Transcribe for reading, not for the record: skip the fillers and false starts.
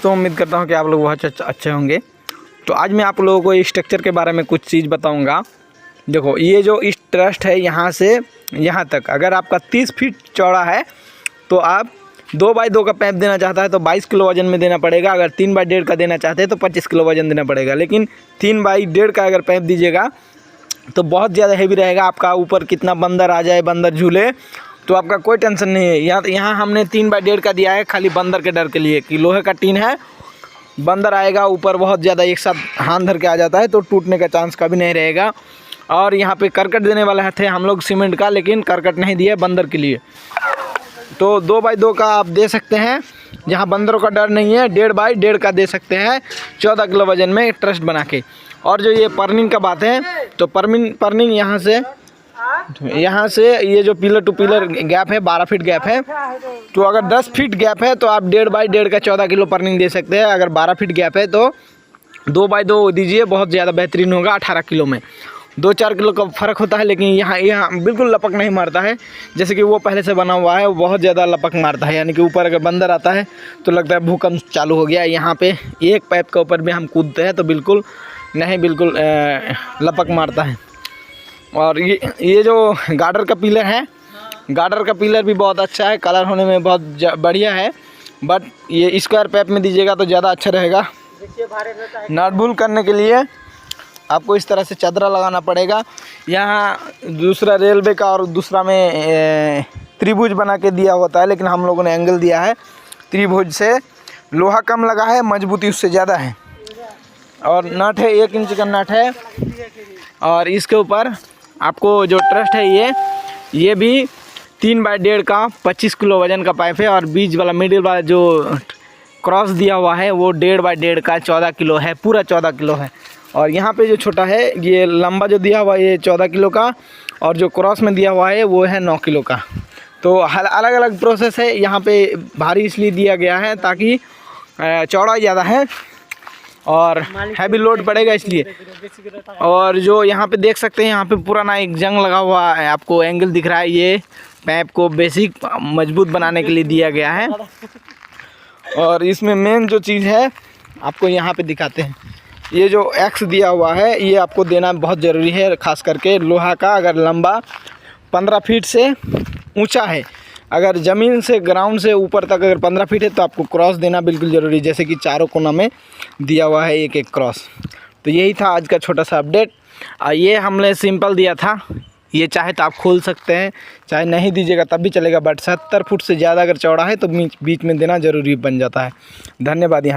दोस्तों, उम्मीद करता हूँ कि आप लोग बहुत अच्छे होंगे। तो आज मैं आप लोगों को स्ट्रक्चर के बारे में कुछ चीज़ बताऊँगा। देखो, ये जो इस ट्रस्ट है यहाँ से यहाँ तक, अगर आपका 30 फीट चौड़ा है तो आप 2x2 का पैप देना चाहता है तो 22 किलो वजन में देना पड़ेगा। अगर 3x1.5 का देना चाहते हैं तो 25 किलो वजन देना पड़ेगा। लेकिन 3x1.5 का अगर पैप दीजिएगा तो बहुत ज़्यादा हैवी रहेगा। आपका ऊपर कितना बंदर आ जाए, बंदर झूले, तो आपका कोई टेंशन नहीं है। यहाँ हमने 3x1.5 का दिया है खाली बंदर के डर के लिए कि लोहे का टीन है, बंदर आएगा ऊपर बहुत ज़्यादा, एक साथ हाथ धर के आ जाता है तो टूटने का चांस कभी नहीं रहेगा। और यहाँ पे करकट देने वाला थे हम लोग सीमेंट का, लेकिन करकट नहीं दिया बंदर के लिए। तो 2x2 का आप दे सकते हैं, जहाँ बंदरों का डर नहीं है 1.5x1.5 का दे सकते हैं 14 किलो वजन में ट्रस्ट बना के। और जो ये पर्निंग का बात है, तो पर्निंग यहाँ से ये जो पिलर टू पिलर गैप है 12 फीट गैप है। तो अगर 10 फीट गैप है तो आप 1.5x1.5 का 14 किलो पर्निंग दे सकते हैं। अगर 12 फीट गैप है तो 2x2 दीजिए, बहुत ज़्यादा बेहतरीन होगा। 18 किलो में 2-4 किलो का फ़र्क होता है, लेकिन यहाँ बिल्कुल लपक नहीं मारता है। जैसे कि वो पहले से बना हुआ है, वो बहुत ज़्यादा लपक मारता है। यानी कि ऊपर अगर बंदर आता है तो लगता है भूकंप चालू हो गया। यहाँ पे एक पैप के ऊपर भी हम कूदते हैं तो बिल्कुल नहीं, बिल्कुल लपक मारता है। और ये जो गार्डर का पिलर है, गार्डर का पिलर भी बहुत अच्छा है, कलर होने में बहुत बढ़िया है। बट ये स्क्वायर पैप में दीजिएगा तो ज़्यादा अच्छा रहेगा। नट बोल्ट करने के लिए आपको इस तरह से चादरा लगाना पड़ेगा। यहाँ दूसरा रेलवे का और दूसरा में त्रिभुज बना के दिया होता है, लेकिन हम लोगों ने एंगल दिया है। त्रिभुज से लोहा कम लगा है, मजबूती उससे ज़्यादा है। और नट है 1 इंच का नट है। और इसके ऊपर आपको जो ट्रस्ट है ये भी 3x1.5 का 25 किलो वजन का पाइप है। और बीच वाला मिडिल वाला जो क्रॉस दिया हुआ है वो 1.5x1.5 का 14 किलो है, पूरा 14 किलो है। और यहाँ पे जो छोटा है, ये लंबा जो दिया हुआ है ये 14 किलो का, और जो क्रॉस में दिया हुआ है वो है 9 किलो का। तो अलग अलग प्रोसेस है। यहाँ पे भारी इसलिए दिया गया है ताकि चौड़ा ज़्यादा है और हैवी लोड पड़ेगा इसलिए। और जो यहाँ पे देख सकते हैं, यहाँ पे पुराना एक जंग लगा हुआ है, आपको एंगल दिख रहा है। ये पैप को बेसिक मजबूत बनाने के लिए दिया गया है। और इसमें मेन जो चीज़ है आपको यहाँ पे दिखाते हैं, ये जो एक्स दिया हुआ है ये आपको देना बहुत ज़रूरी है। खास करके लोहा का अगर लंबा 15 फीट से ऊंचा है, अगर ज़मीन से ग्राउंड से ऊपर तक अगर 15 फीट है तो आपको क्रॉस देना बिल्कुल ज़रूरी, जैसे कि चारों कोना में दिया हुआ है एक क्रॉस। तो यही था आज का छोटा सा अपडेट। ये हमने सिंपल दिया था, ये चाहे तो आप खोल सकते हैं, चाहे नहीं दीजिएगा तब भी चलेगा। बट 70 फुट से ज़्यादा अगर चौड़ा है तो बीच में देना ज़रूरी बन जाता है। धन्यवाद।